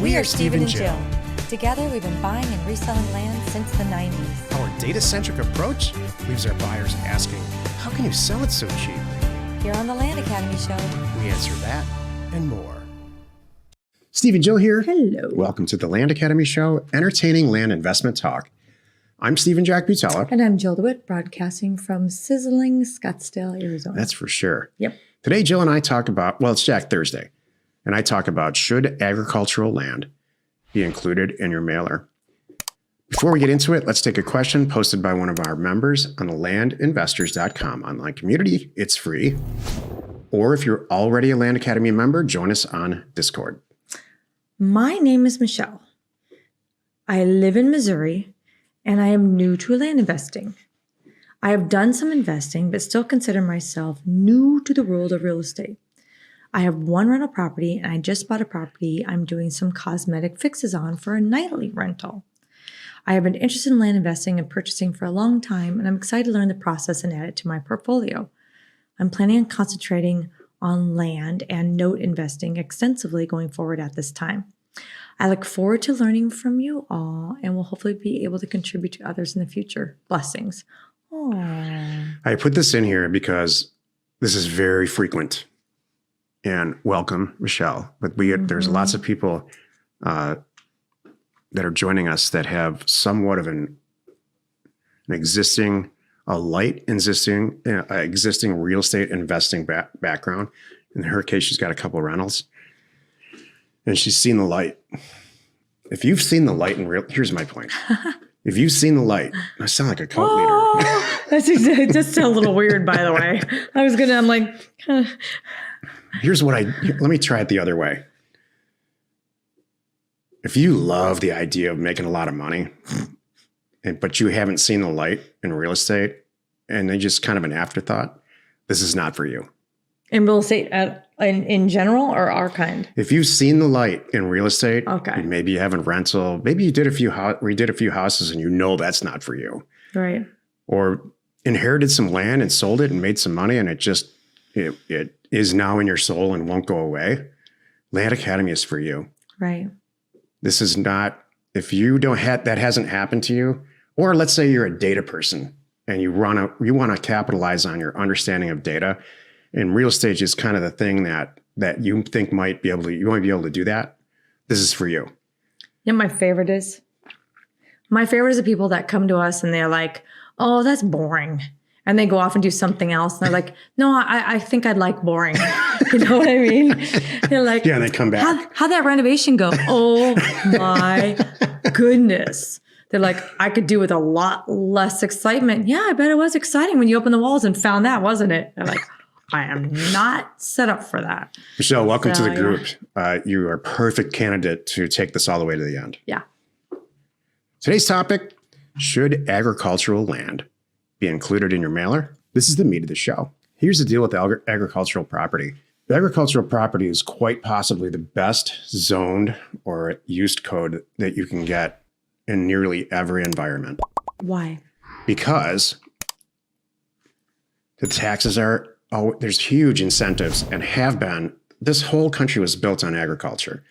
We are Stephen and Jill. Together, we've been buying and reselling land since the 90s. Our data-centric approach leaves our buyers asking, how can you sell it so cheap? Here on the Land Academy Show, We answer that and more. Steve and Jill here. Hello. Welcome to the Land Academy Show, entertaining land investment talk. I'm Stephen Jack Butella. And I'm Jill DeWitt, broadcasting from sizzling Scottsdale, Arizona. That's for sure. Yep. Today, Jill and I talk about, well, it's Jack Thursday, and I talk about should agricultural land be included in your mailer. Before we get into it, let's take a question posted by one of our members on the landinvestors.com online community. It's free. Or if you're already a Land Academy member, join us on Discord. My name is Michelle. I live in Missouri, and I am new to land investing. I have done some investing, but still consider myself new to the world of real estate. I have one rental property, and I just bought a property I'm doing some cosmetic fixes on for a nightly rental. I have been interested in land investing and purchasing for a long time, and I'm excited to learn the process and add it to my portfolio. I'm planning on concentrating on land and note investing extensively going forward at this time. I look forward to learning from you all and will hopefully be able to contribute to others in the future. Blessings. Aww. I put this in here because this is very frequent. And welcome, Michelle. But there's lots of people that are joining us that have somewhat of an existing real estate investing background. In her case, she's got a couple of rentals, and she's seen the light. If you've seen the light here's my point. If you've seen the light, I sound like a cult leader. That's just a little weird, by the way. I'm like, let me try it the other way. If you love the idea of making a lot of money, but you haven't seen the light in real estate and they just kind of an afterthought, this is not for you. in real estate in general or our kind? If you've seen the light in real estate, okay. Maybe you have a redid a few houses and you know that's not for you. Right. Or inherited some land and sold it and made some money and it is now in your soul and won't go away. Land Academy is for you. Right. This is not, if you don't have, that hasn't happened to you, or let's say you're a data person and you want to capitalize on your understanding of data, and real estate is kind of the thing that you think you might be able to do that. This is for you. You know what my favorite is? My favorite is the people that come to us and they're like, oh, that's boring. And they go off and do something else. And they're like, no, I think I'd like boring. You know what I mean? They're like, yeah, and they come back. How'd that renovation go? Oh my goodness. They're like, I could do with a lot less excitement. Yeah, I bet it was exciting when you opened the walls and found that, wasn't it? They're like, I am not set up for that. Michelle, welcome to the group. Yeah. You are a perfect candidate to take this all the way to the end. Yeah. Today's topic, should agricultural land be included in your mailer? This is the meat of the show. Here's the deal with agricultural property. The agricultural property is quite possibly the best zoned or used code that you can get in nearly every environment. Why? Because the taxes there's huge incentives and have been. This whole country was built on agriculture.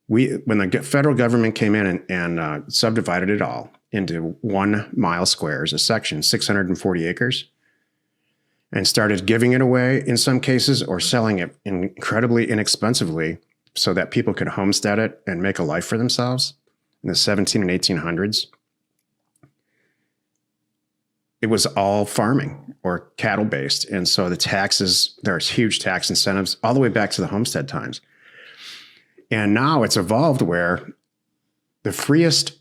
When the federal government came in and subdivided it all into 1 mile squares, a section, 640 acres, and started giving it away in some cases or selling it incredibly inexpensively so that people could homestead it and make a life for themselves in the 17 and 1800s. It was all farming or cattle based. And so there's huge tax incentives all the way back to the homestead times. And now it's evolved where the freest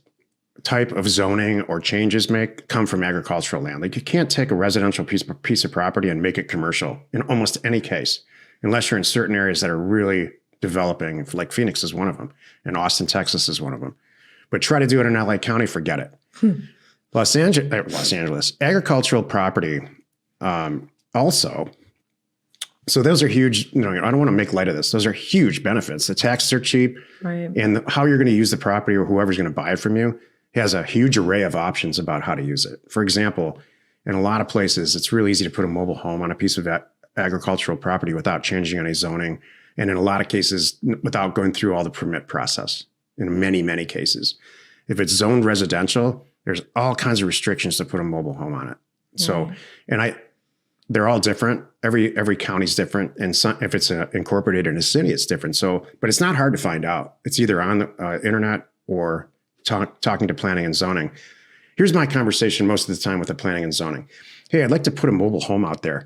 type of zoning or changes come from agricultural land. Like you can't take a residential piece of property and make it commercial in almost any case, unless you're in certain areas that are really developing, like Phoenix is one of them, and Austin, Texas is one of them. But try to do it in LA County, forget it. Los Angeles, agricultural property also. So those are huge, I don't want to make light of this. Those are huge benefits. The taxes are cheap, right? And how you're going to use the property or whoever's going to buy it from you has a huge array of options about how to use it. For example, in a lot of places, it's really easy to put a mobile home on a piece of agricultural property without changing any zoning. And in a lot of cases, without going through all the permit process. in many, many cases. If it's zoned residential, there's all kinds of restrictions to put a mobile home on it. So, they're all different. Every county's different. And if it's incorporated in a city, it's different. So, but it's not hard to find out. It's either on the internet or talking to planning and zoning. Here's my conversation most of the time with the planning and zoning. Hey, I'd like to put a mobile home out there.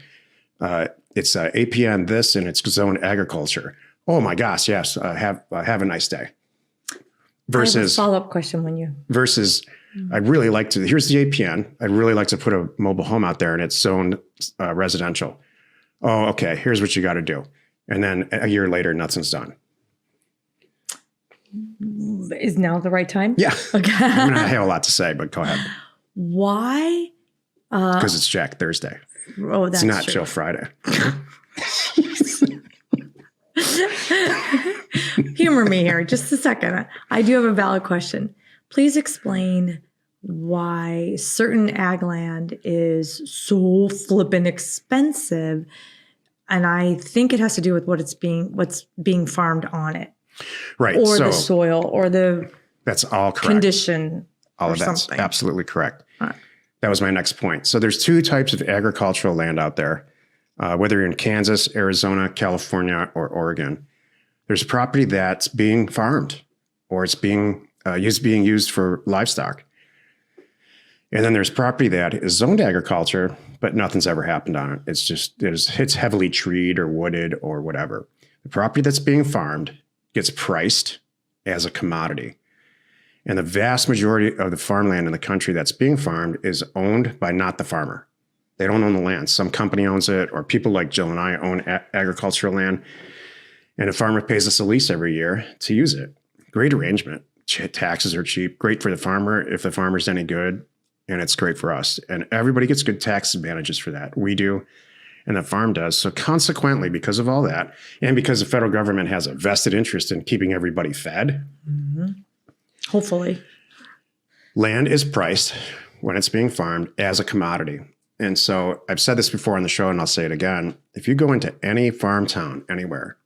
It's APN this and it's zoned agriculture. Oh my gosh, yes. Have a nice day. Versus follow-up question when you. Versus, I'd really like to, here's the APN. I'd really like to put a mobile home out there and it's zoned residential. Oh, okay. Here's what you got to do. And then a year later, nothing's done. Is now the right time? Yeah. Okay. I mean, I have a lot to say, but go ahead. Why? Because it's Jack Thursday. Oh, that's It's not true. Chill Friday. Humor me here just a second. I do have a valid question. Please explain why certain ag land is so flippin' expensive. And I think it has to do with what's being farmed on it. Right. Or so the soil or the that's all correct. condition All or of that's something. absolutely correct. Right. That was my next point. So there's two types of agricultural land out there, whether you're in Kansas, Arizona, California, or Oregon. There's property that's being farmed or it's being used for livestock. And then there's property that is zoned agriculture, but nothing's ever happened on it. It's heavily treed or wooded or whatever. The property that's being farmed gets priced as a commodity. And the vast majority of the farmland in the country that's being farmed is owned by not the farmer. They don't own the land. Some company owns it, or people like Jill and I own agricultural land. And a farmer pays us a lease every year to use it. Great arrangement. Taxes are cheap. Great for the farmer if the farmer's any good. And it's great for us. And everybody gets good tax advantages for that. We do, and the farm does. So consequently, because of all that, and because the federal government has a vested interest in keeping everybody fed, Hopefully. land is priced when it's being farmed as a commodity. And so I've said this before on the show, and I'll say it again. If you go into any farm town anywhere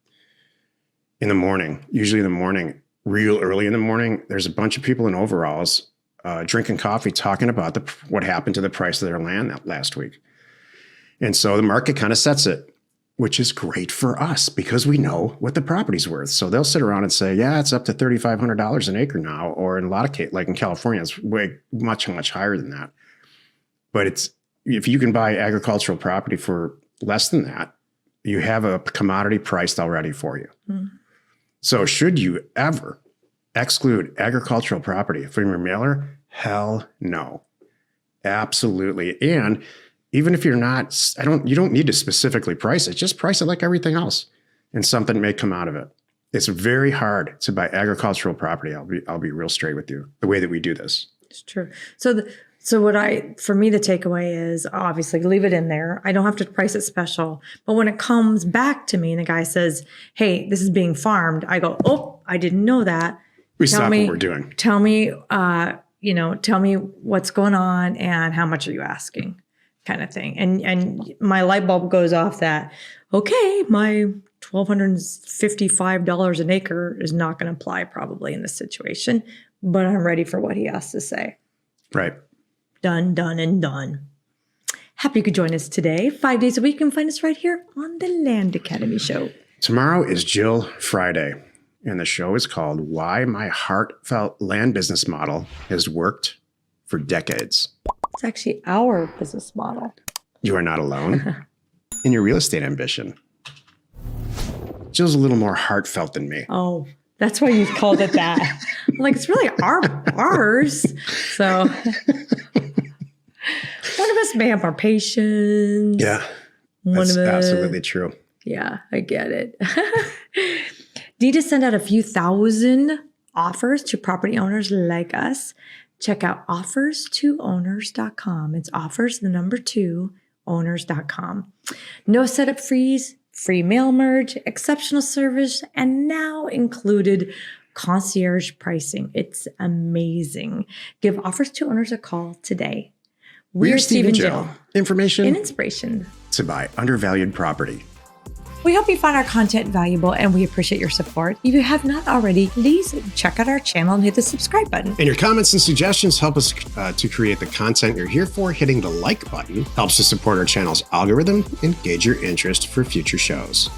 in the morning, usually in the morning, real early in the morning, there's a bunch of people in overalls drinking coffee, talking about what happened to the price of their land that last week. And so the market kind of sets it, which is great for us because we know what the property's worth. So they'll sit around and say, yeah, it's up to $3,500 an acre now. Or in a lot of cases, like in California, it's way much, much higher than that. But if you can buy agricultural property for less than that, you have a commodity priced already for you. So should you ever exclude agricultural property from your mailer? Hell no. Absolutely. And even if you're not, you don't need to specifically price it. Just price it like everything else, and something may come out of it. It's very hard to buy agricultural property. I'll be real straight with you. The way that we do this. It's true. So for me, the takeaway is obviously leave it in there. I don't have to price it special. But when it comes back to me and the guy says, hey, this is being farmed, I go, oh, I didn't know that. We stop what we're doing. Tell me, tell me what's going on and how much are you asking, kind of thing. And my light bulb goes off that, okay, my $1,255 an acre is not going to apply probably in this situation, but I'm ready for what he has to say. Right. Done, and done. Happy you could join us today. 5 days a week. You can find us right here on the Land Academy Show. Tomorrow is Jill Friday, and the show is called Why My Heartfelt Land Business Model Has Worked for Decades. It's actually our business model. You are not alone in your real estate ambition. Jill's a little more heartfelt than me. Oh, that's why you called it that. I'm like, it's really ours. So one of us may have more patience. Yeah, One that's of us. absolutely true. Yeah, I get it. Need to send out a few thousand offers to property owners like us. Check out offers2owners.com. It's offers, the number 2, owners.com. No setup fees, free mail merge, exceptional service, and now included concierge pricing. It's amazing. Give Offers to Owners a call today. We're Steve and Jill. Information and inspiration to buy undervalued property. We hope you find our content valuable and we appreciate your support. If you have not already, please check out our channel and hit the subscribe button. And your comments and suggestions help us to create the content you're here for. Hitting the like button helps to support our channel's algorithm and gauge your interest for future shows.